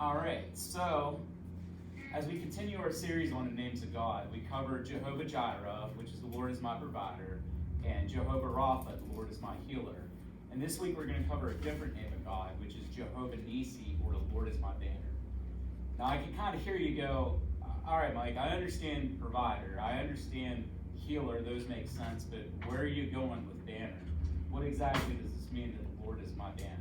All right, so as we continue our series on the names of God, we cover Jehovah Jireh, which is the Lord is my provider, and Jehovah Rapha, the Lord is my healer. And this week we're going to cover a different name of God, which is Jehovah Nissi, or the Lord is my banner. Now I can kind of hear you go, all right, Mike, I understand provider, I understand healer, those make sense, but where are you going with banner? What exactly does this mean that the Lord is my banner?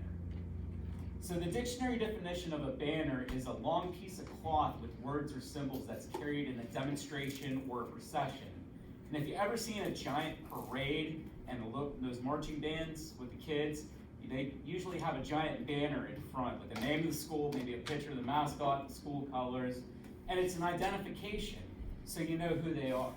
So the dictionary definition of a banner is a long piece of cloth with words or symbols that's carried in a demonstration or a procession. And if you've ever seen a giant parade and those marching bands with the kids, they usually have a giant banner in front with the name of the school, maybe a picture of the mascot, the school colors, and it's an identification so you know who they are.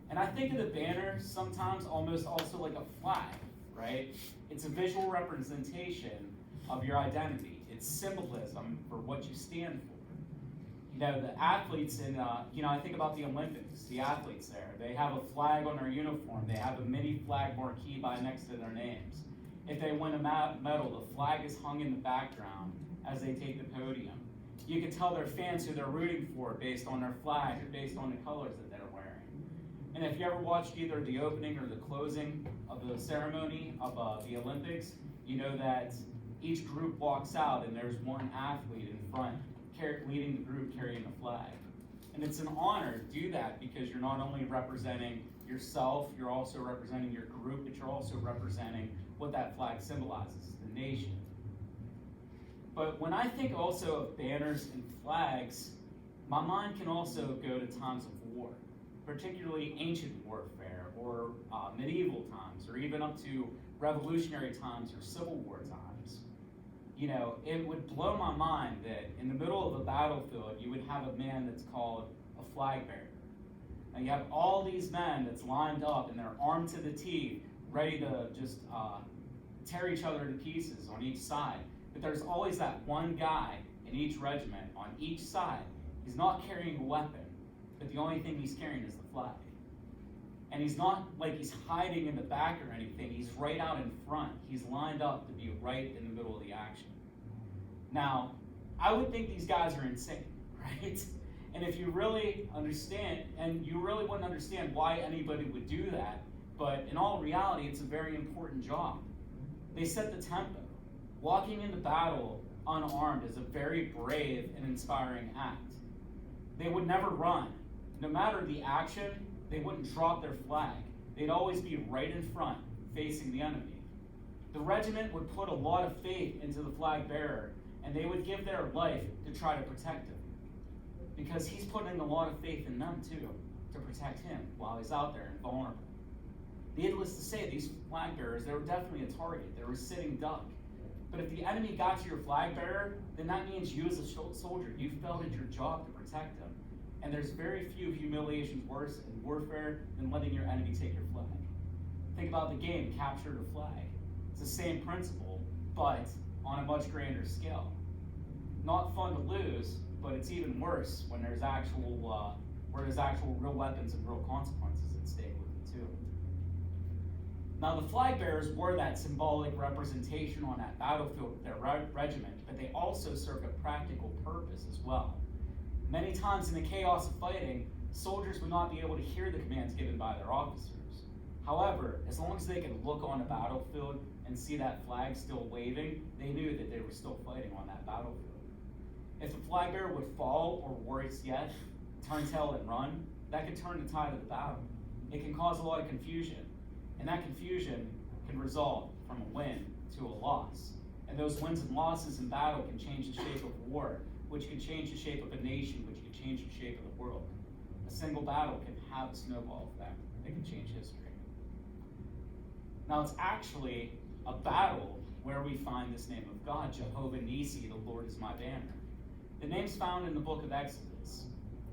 And I think of the banner sometimes almost also like a flag, right? It's a visual representation of your identity. It's symbolism for what you stand for. You know, the athletes in, I think about the Olympics, the athletes there. They have a flag on their uniform. They have a mini flag marquee by next to their names. If they win a medal, the flag is hung in the background as they take the podium. You can tell their fans who they're rooting for based on their flag or based on the colors that they're wearing. And if you ever watched either the opening or the closing of the ceremony of the Olympics, you know that each group walks out and there's one athlete in front leading the group carrying the flag. And it's an honor to do that because you're not only representing yourself, you're also representing your group, but you're also representing what that flag symbolizes, the nation. But when I think also of banners and flags, my mind can also go to times of war, particularly ancient warfare or medieval times, or even up to revolutionary times or Civil War times. You know, it would blow my mind that in the middle of a battlefield, you would have a man that's called a flag bearer. And you have all these men that's lined up and they're armed to the teeth, ready to just tear each other to pieces on each side. But there's always that one guy in each regiment on each side. He's not carrying a weapon, but the only thing he's carrying is the flag. And he's not like he's hiding in the back or anything. He's right out in front. He's lined up to be right in the middle of the action. Now, I would think these guys are insane, right? And if you really understand, and you really wouldn't understand why anybody would do that, but in all reality, it's a very important job. They set the tempo. Walking into battle unarmed is a very brave and inspiring act. They would never run. No matter the action, they wouldn't drop their flag. They'd always be right in front, facing the enemy. The regiment would put a lot of faith into the flag bearer, and they would give their life to try to protect him. Because he's putting a lot of faith in them too, to protect him while he's out there and vulnerable. Needless to say, these flag bearers, they were definitely a target. They were a sitting duck. But if the enemy got to your flag bearer, then that means you as a soldier, you felt it your job to protect him. And there's very few humiliations worse in warfare than letting your enemy take your flag. Think about the game, Capture the Flag. It's the same principle, but on a much grander scale. Not fun to lose, but it's even worse when there's actual real weapons and real consequences at stake with it too. Now the flag bearers were that symbolic representation on that battlefield with their regiment, but they also served a practical purpose as well. Many times in the chaos of fighting, soldiers would not be able to hear the commands given by their officers. However, as long as they could look on a battlefield and see that flag still waving, they knew that they were still fighting on that battlefield. If the flag bearer would fall, or worse yet, turn tail and run, that could turn the tide of the battle. It can cause a lot of confusion, and that confusion can result from a win to a loss. And those wins and losses in battle can change the shape of war, which can change the shape of a nation, which can change the shape of the world. A single battle can have a snowball effect that can change history. Now it's actually a battle where we find this name of God, Jehovah Nissi, the Lord is my banner. The name's found in the book of Exodus.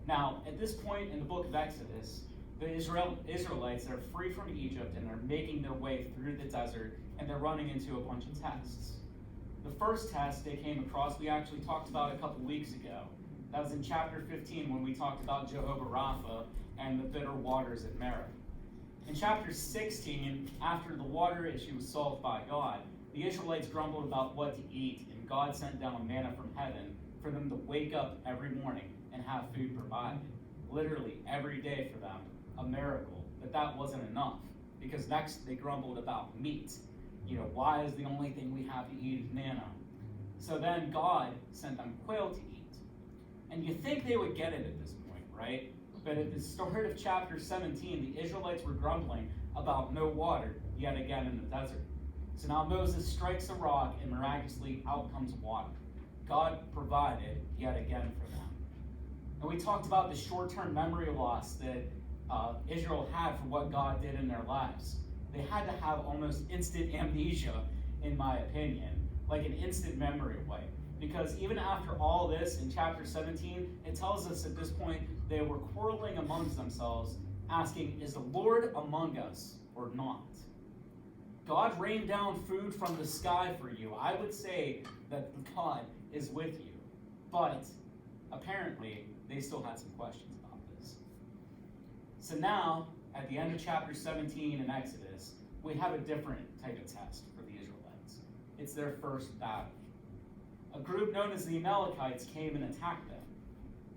Now, at this point in the book of Exodus, the Israelites are free from Egypt and they're making their way through the desert and they're running into a bunch of tests. The first test they came across, we actually talked about a couple weeks ago. That was in chapter 15 when we talked about Jehovah Rapha and the bitter waters at Meribah. In chapter 16, after the water issue was solved by God, the Israelites grumbled about what to eat and God sent down manna from heaven for them to wake up every morning and have food provided. Literally every day for them, a miracle. But that wasn't enough, because next they grumbled about meat. Why is the only thing we have to eat is manna? So then God sent them quail to eat. And you think they would get it at this point, right? But at the start of chapter 17, the Israelites were grumbling about no water yet again in the desert. So now Moses strikes a rock and miraculously out comes water. God provided yet again for them. And we talked about the short-term memory loss that Israel had for what God did in their lives. They had to have almost instant amnesia, in my opinion, like an instant memory wipe. Because even after all this, in chapter 17, it tells us at this point they were quarreling amongst themselves, asking, is the Lord among us or not? God rained down food from the sky for you. I would say that God is with you. But apparently, they still had some questions about this. So now, at the end of chapter 17 in Exodus, we have a different type of test for the Israelites. It's their first battle. A group known as the Amalekites came and attacked them.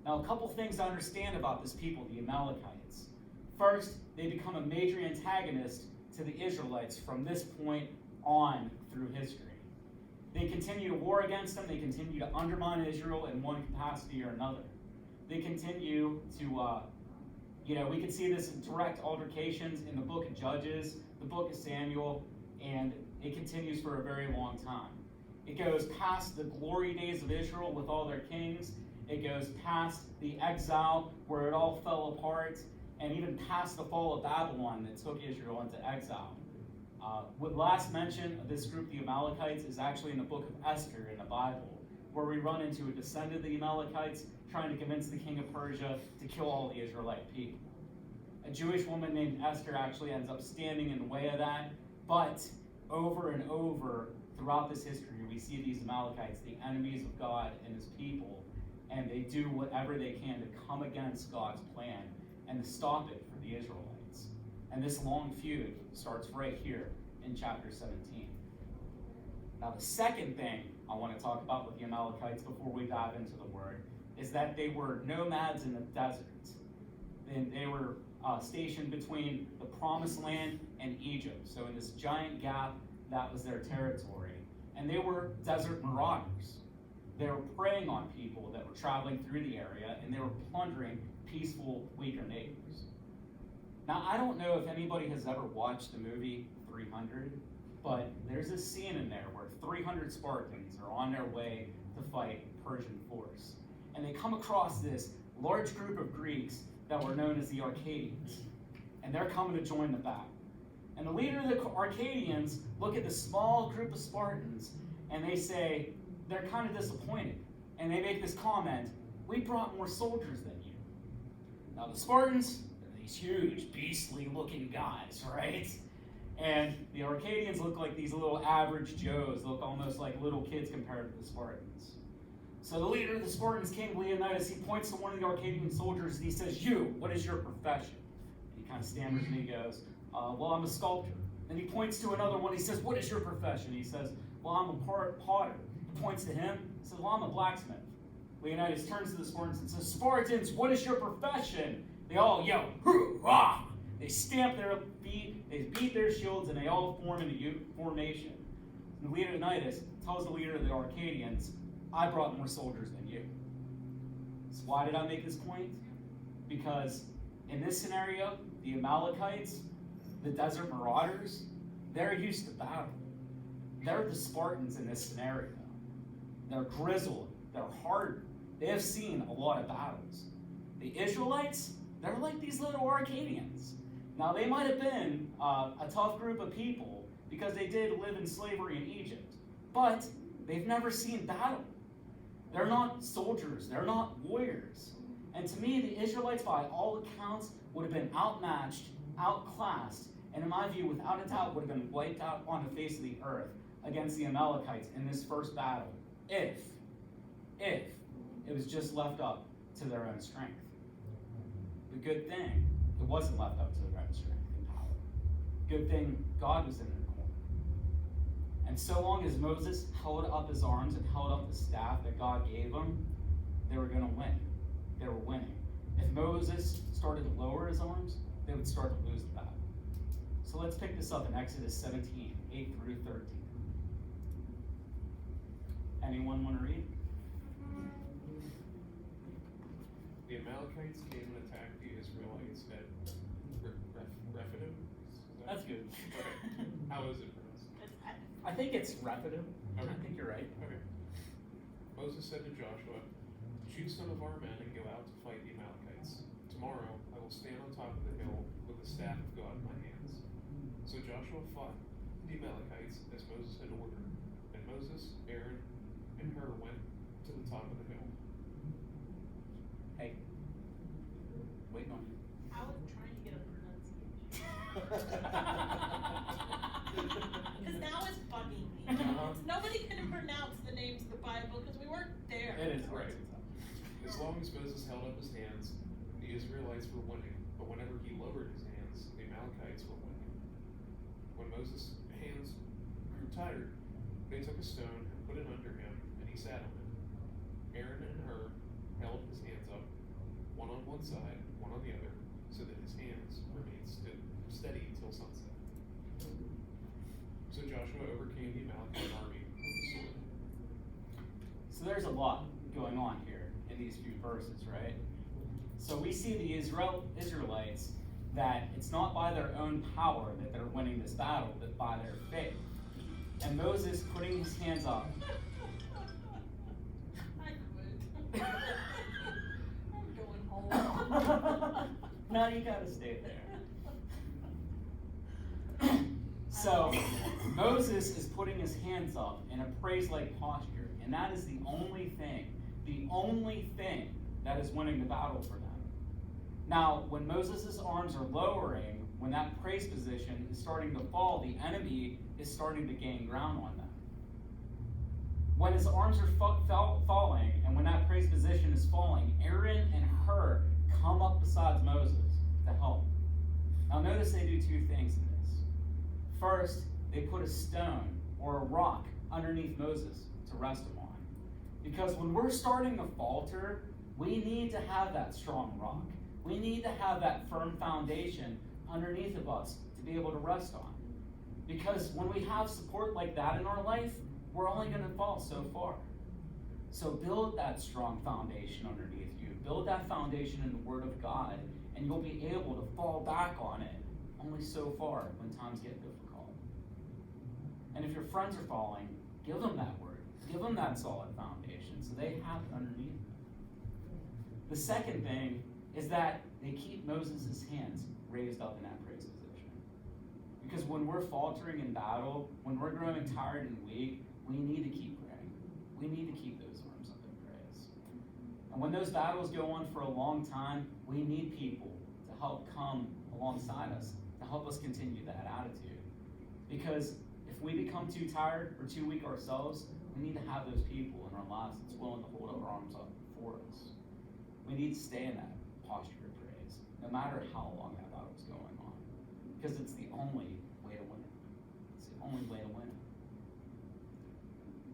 Now, a couple things to understand about this people, the Amalekites. First, they become a major antagonist to the Israelites from this point on through history. They continue to war against them. They continue to undermine Israel in one capacity or another. They continue to, we can see this in direct altercations in the book of Judges, the book of Samuel, and it continues for a very long time. It goes past the glory days of Israel with all their kings. It goes past the exile where it all fell apart, and even past the fall of Babylon that took Israel into exile. What last mention of this group, the Amalekites, is actually in the book of Esther in the Bible, where we run into a descendant of the Amalekites trying to convince the king of Persia to kill all the Israelite people. A Jewish woman named Esther actually ends up standing in the way of that, but over and over throughout this history, we see these Amalekites, the enemies of God and his people, and they do whatever they can to come against God's plan and to stop it for the Israelites. And this long feud starts right here in chapter 17. Now, the second thing I want to talk about with the Amalekites before we dive into the word is that they were nomads in the desert. And they were stationed between the Promised Land and Egypt. So in this giant gap, that was their territory. And they were desert marauders. They were preying on people that were traveling through the area, and they were plundering peaceful, weaker neighbors. Now, I don't know if anybody has ever watched the movie 300, but there's a scene in there where 300 Spartans are on their way to fight Persian force. And they come across this large group of Greeks that were known as the Arcadians. And they're coming to join the battle. And the leader of the Arcadians look at the small group of Spartans, and they say, they're kind of disappointed. And they make this comment, we brought more soldiers than you. Now the Spartans, they're these huge, beastly looking guys, right? And the Arcadians look like these little average Joes, look almost like little kids compared to the Spartans. So the leader of the Spartans, King Leonidas, he points to one of the Arcadian soldiers and he says, you, what is your profession? And he kind of stammers and he goes, well, I'm a sculptor. Then he points to another one, he says, what is your profession? He says, well, I'm a potter. He points to him, he says, well, I'm a blacksmith. Leonidas turns to the Spartans and says, Spartans, what is your profession? They all yell, hurrah! They stamp their feet, they beat their shields, and they all form into formation. And Leonidas tells the leader of the Arcadians, I brought more soldiers than you. So why did I make this point? Because in this scenario, the Amalekites, the desert marauders, they're used to battle. They're the Spartans in this scenario. They're grizzled, they're hardened. They have seen a lot of battles. The Israelites, they're like these little Arcadians. Now, they might have been a tough group of people because they did live in slavery in Egypt, but they've never seen battle. They're not soldiers. They're not warriors. And to me, the Israelites, by all accounts, would have been outmatched, outclassed, and in my view, without a doubt, would have been wiped out on the face of the earth against the Amalekites in this first battle, if it was just left up to their own strength. The good thing, it wasn't left up to their own strength and power. Good thing, God was in their corner. And so long as Moses held up his arms and held up the staff that God gave him, they were going to win. They were winning. If Moses started to lower his arms, they would start to lose the battle. So let's pick this up in Exodus 17, 8 through 13. Anyone want to read? The Amalekites came and attacked the Israelites at Rephidim. That's good. Okay. How is it pronounced? I think it's Rephidim. Okay. I think you're right. Okay. Moses said to Joshua, "Choose some of our men and go out to fight the Amalekites. Tomorrow I will stand on top of the hill with the staff of God in my hands." So Joshua fought the Amalekites as Moses had ordered. And Moses, Aaron, and Hur went to the top of the hill. Hey, wait on you. I was trying to get a pronunciation. Because now it's bugging me. Nobody can pronounce the names of the Bible because we weren't there. It is Right. As long as Moses held up his hands, the Israelites were winning. But whenever he lowered his hands, the Amalekites were winning. When Moses' hands grew tired, they took a stone and put it under him, and he sat on it. Aaron and Hur held his hands up, one on one side, one on the other, so that his hands remained steady till sunset. So Joshua overcame the Amalekite army with the sword. So there's a lot going on here in these few verses, right? So we see the Israelites that it's not by their own power that they're winning this battle, but by their faith. And Moses putting his hands up. I quit. I'm going home. No, you gotta stay there. So Moses is putting his hands up in a praise-like posture, and that is the only thing that is winning the battle for them. Now, when Moses' arms are lowering, when that praise position is starting to fall, the enemy is starting to gain ground on them. When his arms are falling, and when that praise position is falling, Aaron and Hur come up beside Moses to help. Now notice they do two things in this. First, they put a stone or a rock underneath Moses to rest him on. Because when we're starting to falter, we need to have that strong rock. We need to have that firm foundation underneath of us to be able to rest on. Because when we have support like that in our life, we're only going to fall so far. So build that strong foundation underneath you. Build that foundation in the Word of God, and you'll be able to fall back on it only so far when times get difficult. And if your friends are falling, give them that word. Give them that solid foundation so they have it underneath them. The second thing is that they keep Moses' hands raised up in that praise position. Because when we're faltering in battle, when we're growing tired and weak, we need to keep praying. We need to keep those arms up in praise. And when those battles go on for a long time, we need people to help come alongside us, to help us continue that attitude. Because if we become too tired or too weak ourselves, we need to have those people in our lives that's willing to hold our arms up for us. We need to stay in that posture of praise, no matter how long that battle's going on. Because it's the only way to win it. It's the only way to win it.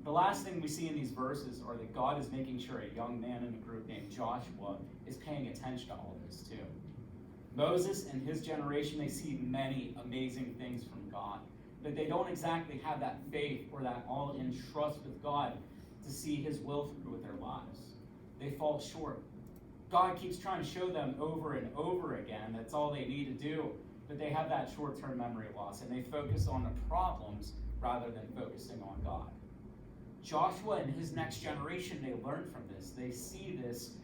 The last thing we see in these verses are that God is making sure a young man in a group named Joshua is paying attention to all of this too. Moses and his generation, they see many amazing things from God, but they don't exactly have that faith or that all-in trust with God to see his will through with their lives. They fall short. God keeps trying to show them over and over again that's all they need to do, but they have that short-term memory loss, and they focus on the problems rather than focusing on God. Joshua and his next generation, they learn from this. They see this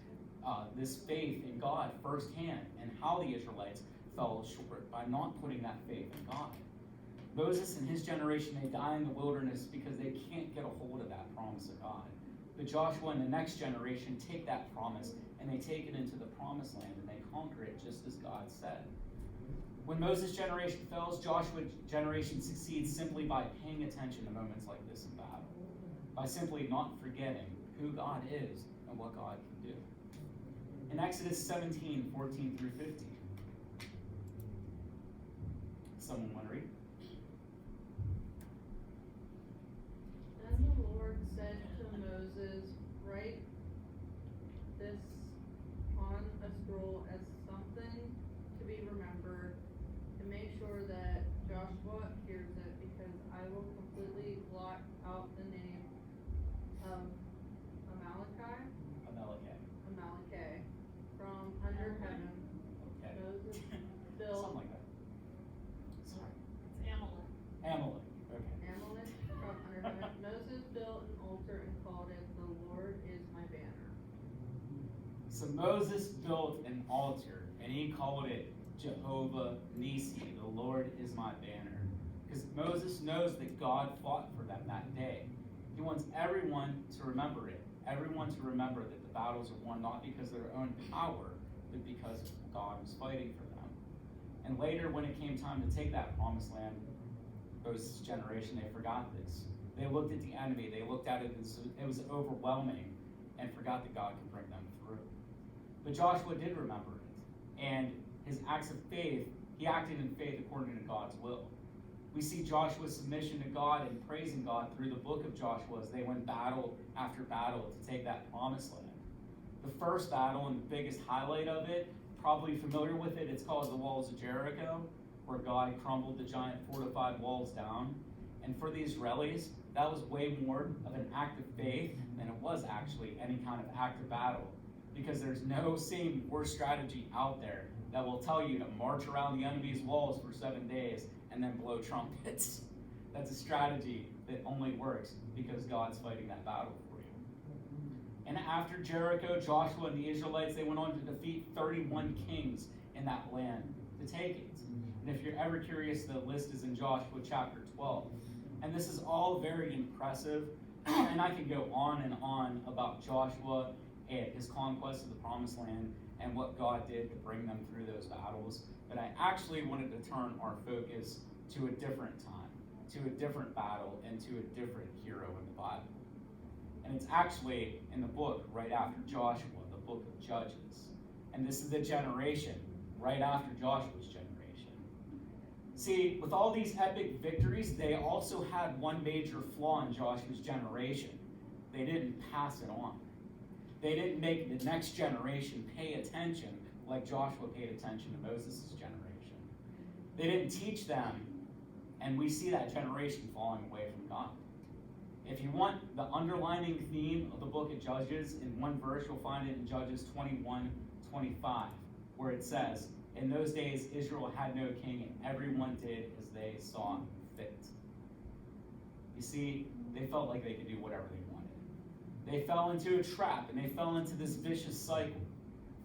faith in God firsthand and how the Israelites fell short by not putting that faith in God. Moses and his generation, they die in the wilderness because they can't get a hold of that promise of God. But Joshua and the next generation take that promise and they take it into the promised land and they conquer it just as God said. When Moses' generation fails, Joshua's generation succeeds simply by paying attention to moments like this in battle, by simply not forgetting who God is and what God can do. In Exodus 17, 14 through 15. Someone want to read? said to Moses, "Write this on a scroll as something to be remembered, and make sure that Joshua hears it, because I will completely blot out the name of Amalek from under heaven." Okay. Moses built Something like that. Sorry. It's Amalek. Amalek. Okay. Amalek from under heaven. Moses built an altar and called it, "The Lord is my banner." So Moses built an altar and he called it Jehovah Nissi, the Lord is my banner. Because Moses knows that God fought for them that day. He wants everyone to remember it. Everyone to remember that the battles are won not because of their own power, but because God was fighting for them. And later, when it came time to take that promised land, Moses' generation, they forgot this. They looked at the enemy, they looked at it as it was overwhelming, and forgot that God could bring them through. But Joshua did remember it, and his acts of faith, he acted in faith according to God's will. We see Joshua's submission to God and praising God through the book of Joshua as they went battle after battle to take that promised land. The first battle and the biggest highlight of it, probably familiar with it, it's called the Walls of Jericho, where God crumbled the giant fortified walls down. And for the Israelis, that was way more of an act of faith than it was actually any kind of act of battle. Because there's no same war strategy out there that will tell you to march around the enemy's walls for 7 days and then blow trumpets. That's a strategy that only works because God's fighting that battle for you. And after Jericho, Joshua and the Israelites, they went on to defeat 31 kings in that land to take it. And if you're ever curious, the list is in Joshua chapter 12. And this is all very impressive. And I could go on and on about Joshua and his conquest of the promised land and what God did to bring them through those battles. But I actually wanted to turn our focus to a different time, to a different battle, and to a different hero in the Bible. And it's actually in the book right after Joshua, the book of Judges. And this is the generation right after Joshua's generation. See, with all these epic victories, they also had one major flaw in Joshua's generation. They didn't pass it on. They didn't make the next generation pay attention like Joshua paid attention to Moses' generation. They didn't teach them, and we see that generation falling away from God. If you want the underlining theme of the book of Judges, in one verse you'll find it in Judges 21:25, where it says, "In those days Israel had no king, and everyone did as they saw fit." You see, they felt like they could do whatever they wanted. They fell into a trap, and they fell into this vicious cycle.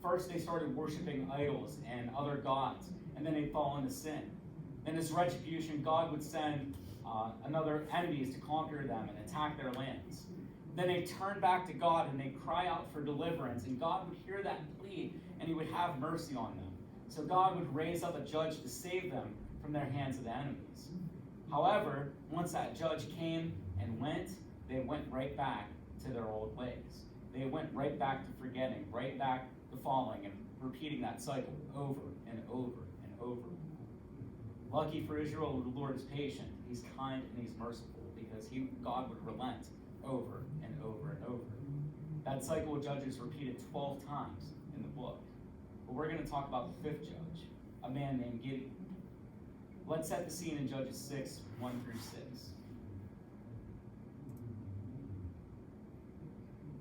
First, they started worshiping idols and other gods, and then they'd fall into sin. Then as retribution, God would send another enemies to conquer them and attack their lands. Then they turn back to God and they cry out for deliverance, and God would hear that plea and he would have mercy on them. So God would raise up a judge to save them from their hands of the enemies. However, once that judge came and went, they went right back to their old ways. They went right back to forgetting, right back to falling and repeating that cycle over and over and over. Lucky for Israel, the Lord is patient. He's kind and he's merciful because God would relent over and over and over. That cycle of Judges repeated 12 times in the book. But we're going to talk about the fifth judge, a man named Gideon. Let's set the scene in Judges 6:1-6.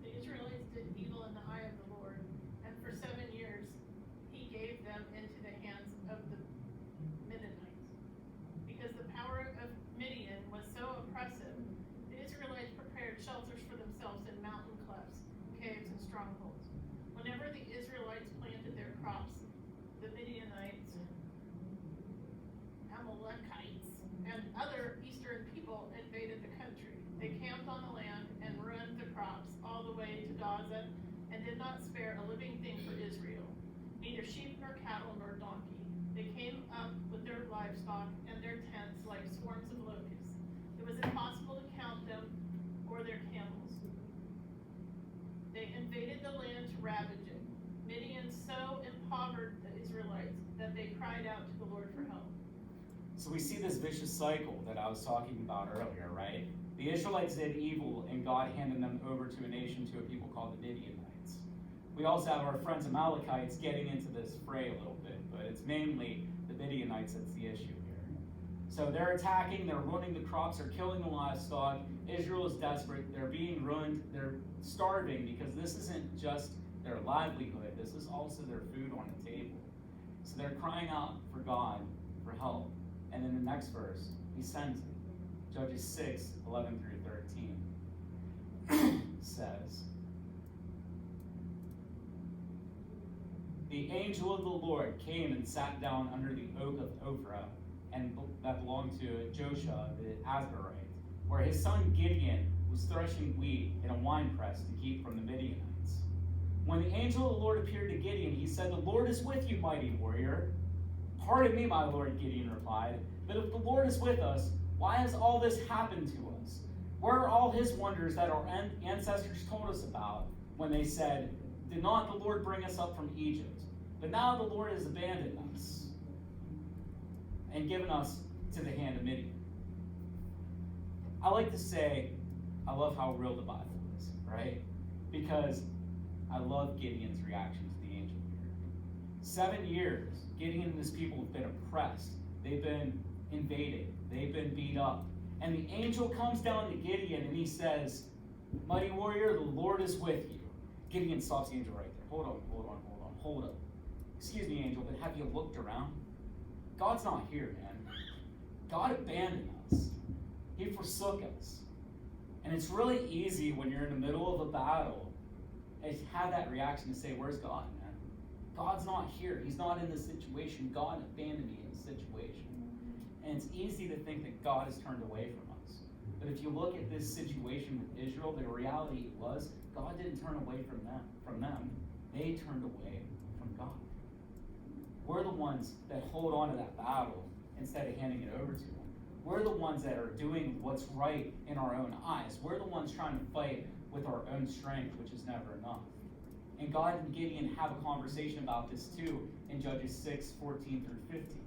The Israelites did evil in the eye of the Lord, and for 7 years he gave them into the hands of the Midianites. Because the power of Midian was so oppressive, the Israelites prepared shelters for themselves in mountain clefts, caves, and strongholds. Whenever the Israelites planted their crops, the Midianites, Amalekites, and other eastern people invaded the country. They camped on the land and ruined the crops all the way to Gaza, and did not spare a living thing for Israel, neither sheep nor cattle nor donkey. They came up with their livestock and their tents like swarms of locusts. It was impossible to count them or their camels. They invaded the land to ravage it. Midian so impoverished the Israelites that they cried out to the Lord for help. So we see this vicious cycle that I was talking about earlier, right? The Israelites did evil, and God handed them over to a nation, to a people called the Midianites. We also have our friends Amalekites getting into this fray a little bit, but it's mainly the Midianites that's the issue here. So they're attacking, they're ruining the crops, they're killing the livestock. Israel is desperate, they're being ruined, they're starving, because this isn't just their livelihood, this is also their food on the table. So they're crying out for God for help. And in the next verse, he sends it. Judges 6, 11 through 13 says, the angel of the Lord came and sat down under the oak of Ophrah, and that belonged to Joshua the Azarite, where his son Gideon was threshing wheat in a winepress to keep from the Midianites. When the angel of the Lord appeared to Gideon, he said, the Lord is with you, mighty warrior. Pardon me, my lord, Gideon replied, but if the Lord is with us, why has all this happened to us? Where are all his wonders that our ancestors told us about when they said, did not the Lord bring us up from Egypt? But now the Lord has abandoned us and given us to the hand of Midian. I like to say, I love how real the Bible is, right? Because I love Gideon's reaction to the angel here. 7 years, Gideon and his people have been oppressed. They've been invaded. They've been beat up. And the angel comes down to Gideon and he says, mighty warrior, the Lord is with you. Gideon stops the angel right there. Hold up. Excuse me, angel, but have you looked around? God's not here, man. God abandoned us. He forsook us. And it's really easy when you're in the middle of a battle and have that reaction to say, where's God, man? God's not here. He's not in this situation. God abandoned me in this situation. And it's easy to think that God has turned away from us. But if you look at this situation with Israel, the reality was God didn't turn away from them. They turned away from God. We're the ones that hold on to that battle instead of handing it over to Him. We're the ones that are doing what's right in our own eyes. We're the ones trying to fight with our own strength, which is never enough. And God and Gideon have a conversation about this too in Judges 6, 14 through 15.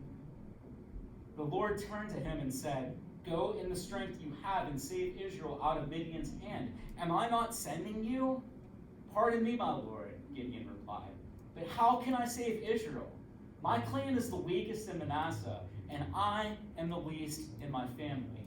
The Lord turned to him and said, go in the strength you have and save Israel out of Midian's hand. Am I not sending you? Pardon me, my Lord, Gideon replied. But how can I save Israel? My clan is the weakest in Manasseh, and I am the least in my family.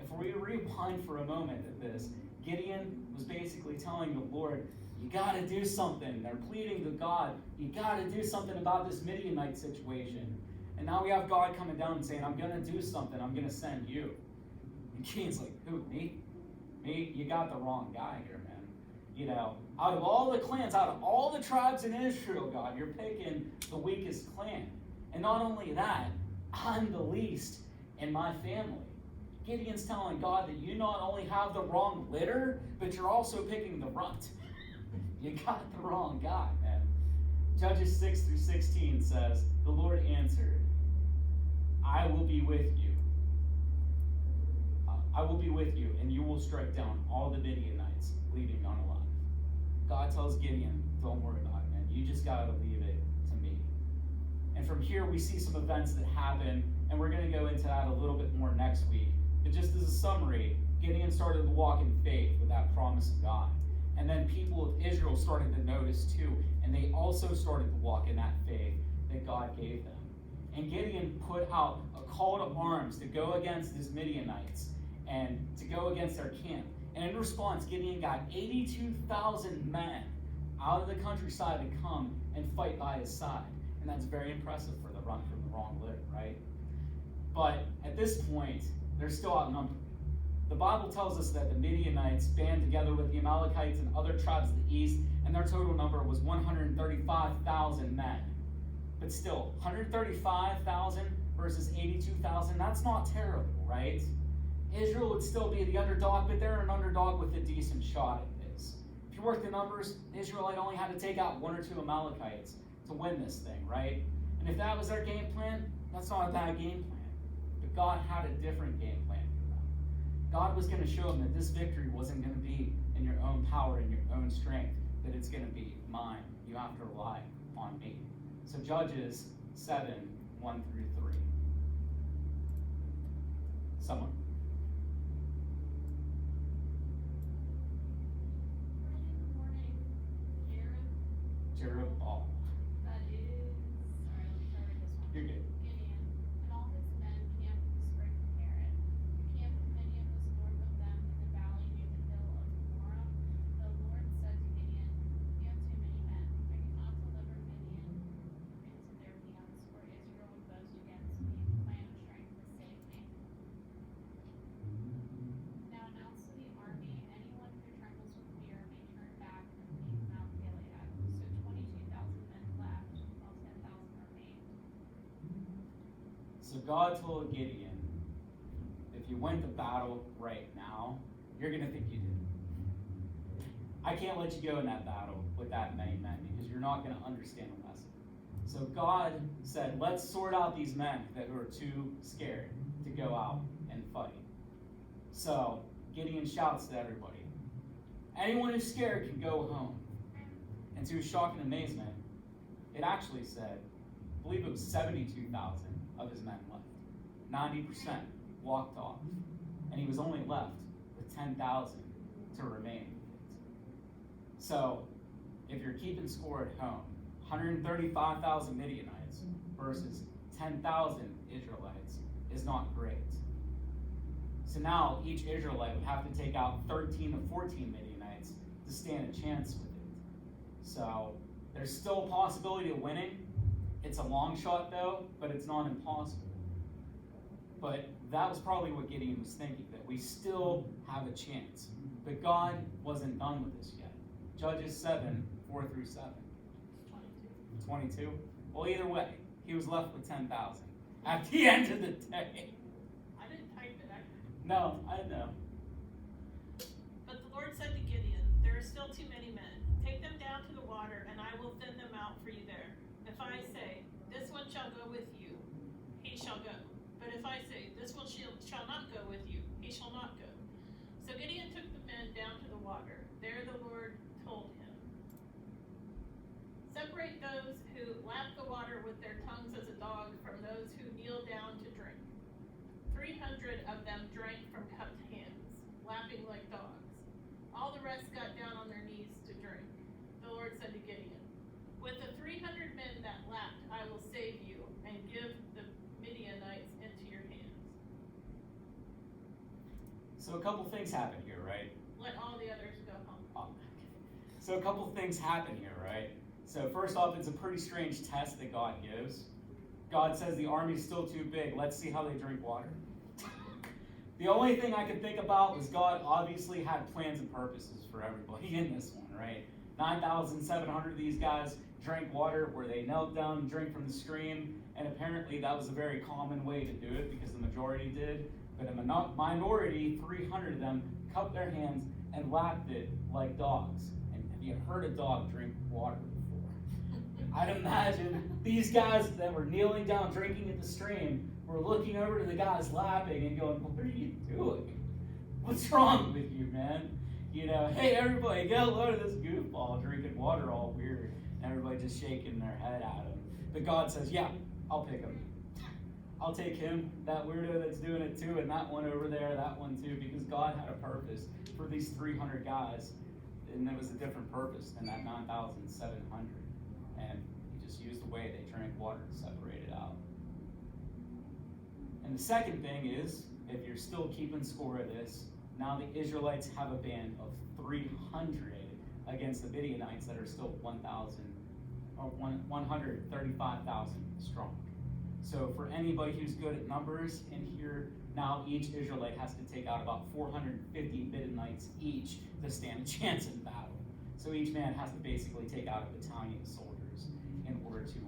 If we rewind for a moment at this, Gideon was basically telling the Lord, you got to do something. They're pleading to God, you got to do something about this Midianite situation. And now we have God coming down and saying, I'm going to do something. I'm going to send you. And Gideon's like, who, me? Me? You got the wrong guy here, man. You know, out of all the clans, out of all the tribes in Israel, God, you're picking the weakest clan. And not only that, I'm the least in my family. Gideon's telling God that you not only have the wrong litter, but you're also picking the runt. You got the wrong guy, man. Judges 6 through 16 says, the Lord answered, I will be with you. I will be with you, and you will strike down all the Midianites, leaving none alive. God tells Gideon, don't worry about it, man. You just got to leave it to me. And from here, we see some events that happen, and we're going to go into that a little bit more next week. But just as a summary, Gideon started to walk in faith with that promise of God. And then people of Israel started to notice too, and they also started to walk in that faith that God gave them. And Gideon put out a call to arms to go against his Midianites and to go against their camp. And in response, Gideon got 82,000 men out of the countryside to come and fight by his side. And that's very impressive for the run from the wrong litter, right? But at this point, they're still outnumbered. The Bible tells us that the Midianites band together with the Amalekites and other tribes of the east, and their total number was 135,000 men. But still, 135,000 versus 82,000, that's not terrible, right? Israel would still be the underdog, but they're an underdog with a decent shot at this. If you work the numbers, Israelite only had to take out 1 or 2 Amalekites to win this thing, right? And if that was their game plan, that's not a bad game plan. But God had a different game plan for them. God was going to show them that this victory wasn't going to be in your own power and your own strength, that it's going to be mine. You have to rely on me. So Judges 7, 1 through 3. Someone. Jerubbaal. That is, sorry, let me try to read this one. You're good. Gideon, and all his men camped at the spring of Harod. The camp of Midian was north of them in the valley near the hill of Morah. The Lord said to Gideon, "You have too many men. I cannot deliver Midian into their hands, for Israel would boast against me. My own strength has saved me. Now announce to the army, anyone who trembles with fear may turn back and leave Mount Gilead." So 22,000 men left, while 10,000 remained. So God told Gideon, if you went to battle right now, you're going to think you did. I can't let you go in that battle with that many men because you're not going to understand the lesson. So God said, let's sort out these men that are too scared to go out and fight. So Gideon shouts to everybody, anyone who's scared can go home. And to his shock and amazement, it actually said, I believe it was 72,000 of his men left. 90% walked off. And he was only left with 10,000 to remain. So, if you're keeping score at home, 135,000 Midianites versus 10,000 Israelites is not great. So now each Israelite would have to take out 13 to 14 Midianites to stand a chance with it. So there's still a possibility of winning. It's a long shot though, but it's not impossible. But that was probably what Gideon was thinking, that we still have a chance. But God wasn't done with us yet. Judges 7, 4 through 7. 22? Well, either way, he was left with 10,000 at the end of the day. I didn't type it, No, I know. But the Lord said to Gideon, there are still too many men. Take them down to the water, and I will thin them out for you there. If I say, this one shall go with you, he shall go. But if I say, this one shall not go with you, he shall not go. So Gideon took the men down to the water. There the Lord told him, separate those who lap the water with their tongues as a dog from those who kneel down to drink. 300 of them drank from cupped hands, lapping like dogs. All the rest got down on their knees to drink. The Lord said to Gideon, with the 300 men that lapped, I will save you and give the Midianites into your hands. So a couple things happen here, right? Let all the others go home. So a couple things happen here, right? So first off, it's a pretty strange test that God gives. God says the army's still too big. Let's see how they drink water. The only thing I could think about was God obviously had plans and purposes for everybody in this one, right? 9,700 of these guys drank water where they knelt down and drank from the stream, and apparently that was a very common way to do it because the majority did. But a minority, 300 of them, cupped their hands and lapped it like dogs. And have you heard a dog drink water before? I'd imagine these guys that were kneeling down drinking at the stream were looking over to the guys lapping and going, what are you doing? What's wrong with you, man? You know, hey, everybody, get a load of this goofball drinking water all weird. And everybody just shaking their head at him. But God says, yeah, I'll pick him. I'll take him, that weirdo that's doing it too, and that one over there, that one too, because God had a purpose for these 300 guys. And there was a different purpose than that 9,700. And he just used the way they drank water to separate it out. And the second thing is, if you're still keeping score of this, now the Israelites have a band of 300 against the Midianites that are still 135,000 strong. So for anybody who's good at numbers in here, now each Israelite has to take out about 450 Midianites each to stand a chance in battle. So each man has to basically take out a battalion of soldiers in order to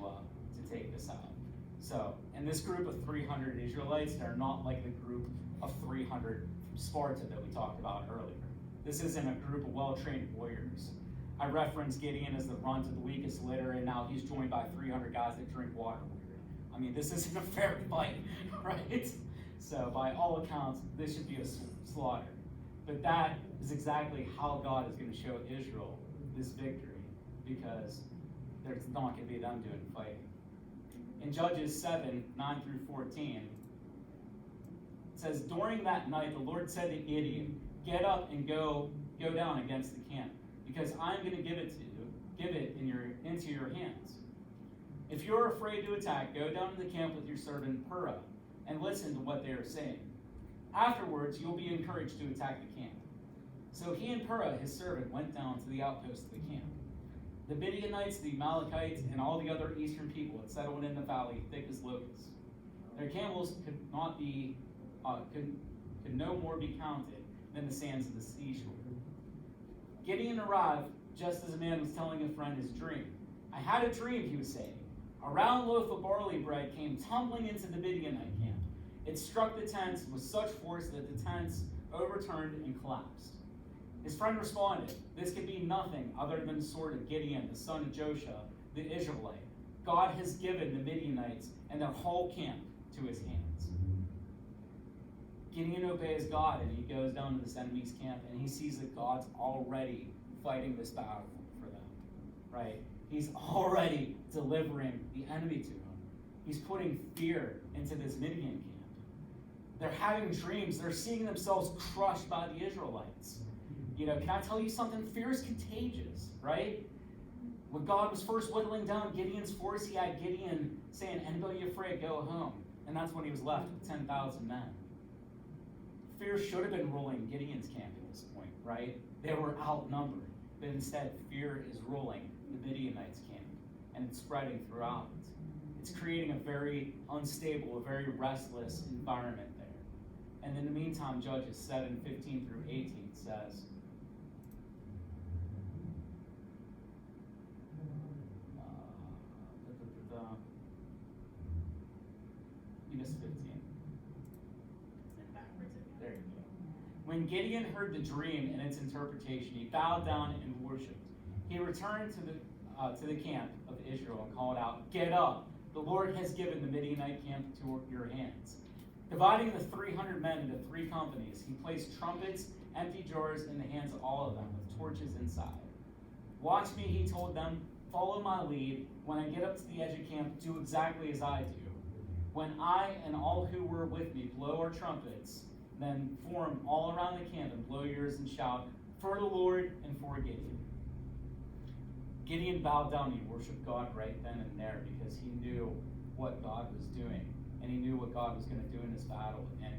take this out. So, and this group of 300 Israelites, they're not like the group of 300 from Sparta that we talked about earlier. This isn't a group of well-trained warriors. I referenced Gideon as the runt of the weakest litter, and now he's joined by 300 guys that drink water weird. I mean, this isn't a fair fight, right? So by all accounts, this should be a slaughter. But that is exactly how God is going to show Israel this victory, because there's not going to be them doing fighting. In Judges 7, 9 through 14, it says, during that night, the Lord said to Gideon, get up and go down against the camp. because I'm going to give it into your hands. If you're afraid to attack, go down to the camp with your servant Purah and listen to what they are saying. Afterwards, you'll be encouraged to attack the camp." So he and Purah, his servant, went down to the outposts of the camp. The Midianites, the Amalekites, and all the other eastern people had settled in the valley thick as locusts. Their camels could no more be counted than the sands of the seashore. Gideon arrived just as a man was telling a friend his dream. "I had a dream," he was saying. "A round loaf of barley bread came tumbling into the Midianite camp. It struck the tents with such force that the tents overturned and collapsed." His friend responded, "This could be nothing other than the sword of Gideon, the son of Joshua, the Israelite. God has given the Midianites and their whole camp to his hands." Gideon obeys God, and he goes down to this enemy's camp, and he sees that God's already fighting this battle for them, right? He's already delivering the enemy to them. He's putting fear into this Midian camp. They're having dreams. They're seeing themselves crushed by the Israelites. Can I tell you something? Fear is contagious, right? When God was first whittling down Gideon's force, he had Gideon saying, "Anybody afraid, go home." And that's when he was left with 10,000 men. Fear should have been ruling Gideon's camp at this point, right? They were outnumbered. But instead, fear is ruling the Midianites' camp. And it's spreading throughout it. It's creating a very unstable, a very restless environment there. And in the meantime, Judges 7:15 through 18 says, you missed 15. Is it backwards again? There you go. When Gideon heard the dream and its interpretation, he bowed down and worshipped. He returned to the camp of Israel and called out, "Get up! The Lord has given the Midianite camp to your hands." Dividing the 300 men into 3 companies, he placed trumpets, empty jars in the hands of all of them, with torches inside. "Watch me," he told them. "Follow my lead. When I get up to the edge of camp, do exactly as I do. When I and all who were with me blow our trumpets, then form all around the camp and blow yours and shout, 'For the Lord and for Gideon.'" Gideon bowed down and he worshiped God right then and there because he knew what God was doing and he knew what God was going to do in this battle. And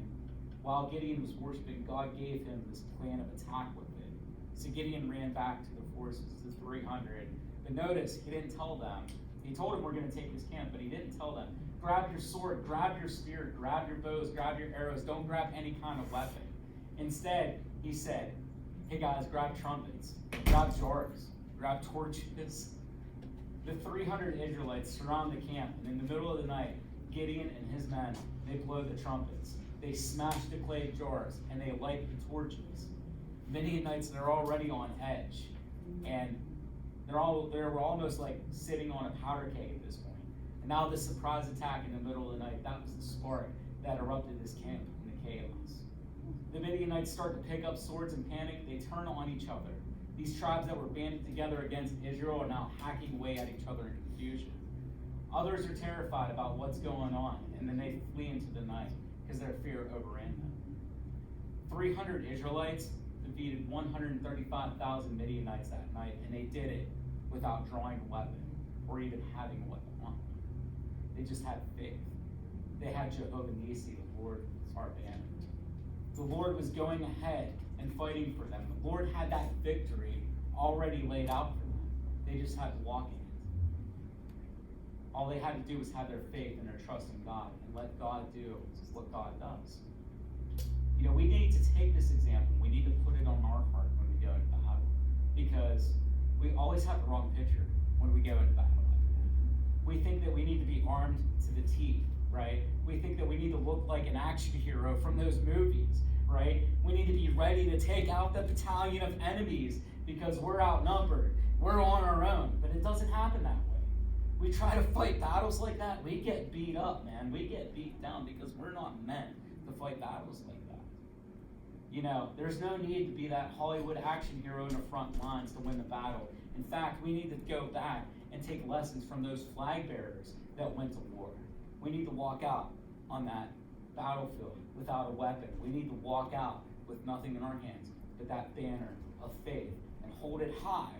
while Gideon was worshiping, God gave him this plan of attack with it. So Gideon ran back to the forces, the 300. But notice, he didn't tell them. He told them, "We're going to take this camp," but he didn't tell them, "Grab your sword, grab your spear, grab your bows, grab your arrows. Don't grab any kind of weapon." Instead, he said, "Hey guys, grab trumpets, grab jars, grab torches." The 300 Israelites surround the camp, and in the middle of the night, Gideon and his men, they blow the trumpets. They smash the clay jars, and they light the torches. Midianites, they're already on edge, and they were almost like sitting on a powder keg at this point. And now this surprise attack in the middle of the night, that was the spark that erupted this camp in the chaos. The Midianites start to pick up swords and panic. They turn on each other. These tribes that were banded together against Israel are now hacking away at each other in confusion. Others are terrified about what's going on, and then they flee into the night because their fear overran them. 300 Israelites defeated 135,000 Midianites that night, and they did it without drawing a weapon or even having a weapon on them. They just had faith. They had Jehovah Nissi, the Lord was our banner. The Lord was going ahead and fighting for them. The Lord had that victory already laid out for them. They just had to walk in it. All they had to do was have their faith and their trust in God and let God do what God does. We need to take this example. We need to put it on our heart when we go into battle, because we always have the wrong picture when we go into battle. We think that we need to be armed to the teeth, right? We think that we need to look like an action hero from those movies, right? We need to be ready to take out the battalion of enemies because we're outnumbered. We're on our own. But it doesn't happen that way. We try to fight battles like that, we get beat up, man. We get beat down because we're not meant to fight battles like that. There's no need to be that Hollywood action hero in the front lines to win the battle. In fact, we need to go back and take lessons from those flag bearers that went to war. We need to walk out on that battlefield without a weapon. We need to walk out with nothing in our hands but that banner of faith and hold it high.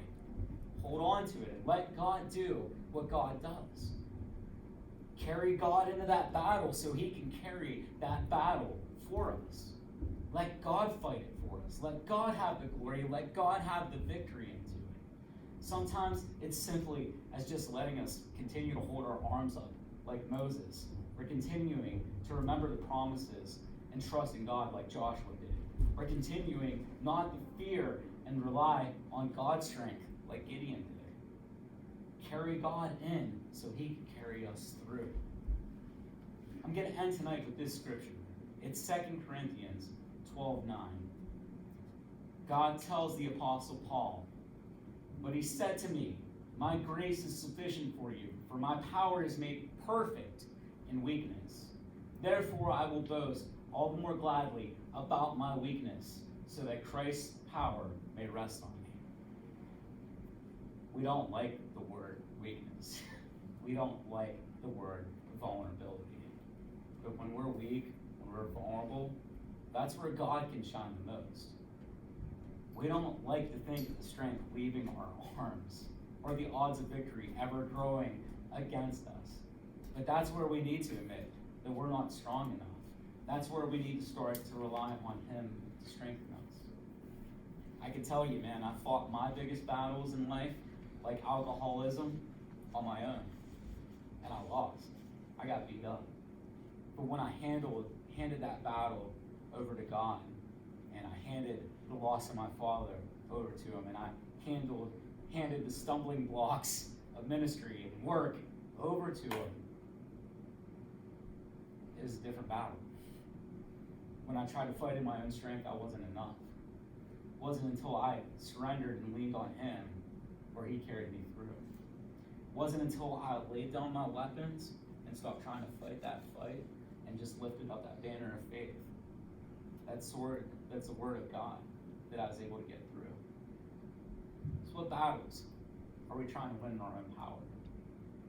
Hold on to it and let God do what God does. Carry God into that battle so he can carry that battle for us. Let God fight it for us. Let God have the glory. Let God have the victory into it. Sometimes it's simply as just letting us continue to hold our arms up like Moses. We're continuing to remember the promises and trust in God like Joshua did. We're continuing not to fear and rely on God's strength like Gideon did. Carry God in so he can carry us through. I'm going to end tonight with this scripture. It's 2 Corinthians 12:9. God tells the Apostle Paul, "But he said to me, my grace is sufficient for you, for my power is made perfect in weakness. Therefore I will boast all the more gladly about my weakness, so that Christ's power may rest on me." We don't like the word weakness. We don't like the word vulnerability. But when we're weak, when we're vulnerable, that's where God can shine the most. We don't like to think of the strength leaving our arms or the odds of victory ever growing against us. But that's where we need to admit that we're not strong enough. That's where we need to start to rely on him to strengthen us. I can tell you, man, I fought my biggest battles in life, like alcoholism, on my own. And I lost. I got beat up. But when I handed that battle over to God, and I handed the loss of my father over to him, and I handed the stumbling blocks of ministry and work over to him, it was a different battle. When I tried to fight in my own strength, I wasn't enough. It wasn't until I surrendered and leaned on him where he carried me through. It wasn't until I laid down my weapons and stopped trying to fight that fight and just lifted up that banner of faith. That sword, that's the word of God that I was able to get through. So what battles are we trying to win in our own power?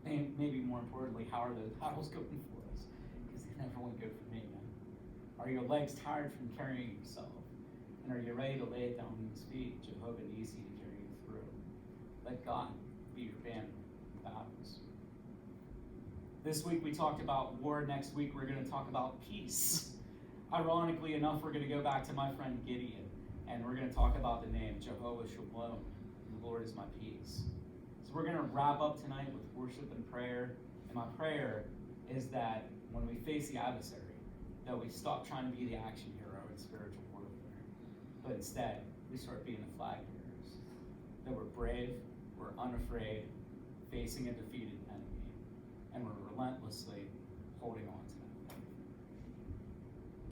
And maybe more importantly, how are those battles going for us? Because they never went good for me, man. Are your legs tired from carrying yourself? And are you ready to lay it down in his feet, Jehovah Nissi, to carry you through? Let God be your banner in battles. This week we talked about war. Next week we're going to talk about peace. Ironically enough, we're going to go back to my friend Gideon, and we're going to talk about the name Jehovah Shalom. The Lord is my peace. So we're going to wrap up tonight with worship and prayer. And my prayer is that when we face the adversary, that we stop trying to be the action hero in spiritual warfare, but instead we start being the flag bearers. That we're brave, we're unafraid, facing a defeated enemy.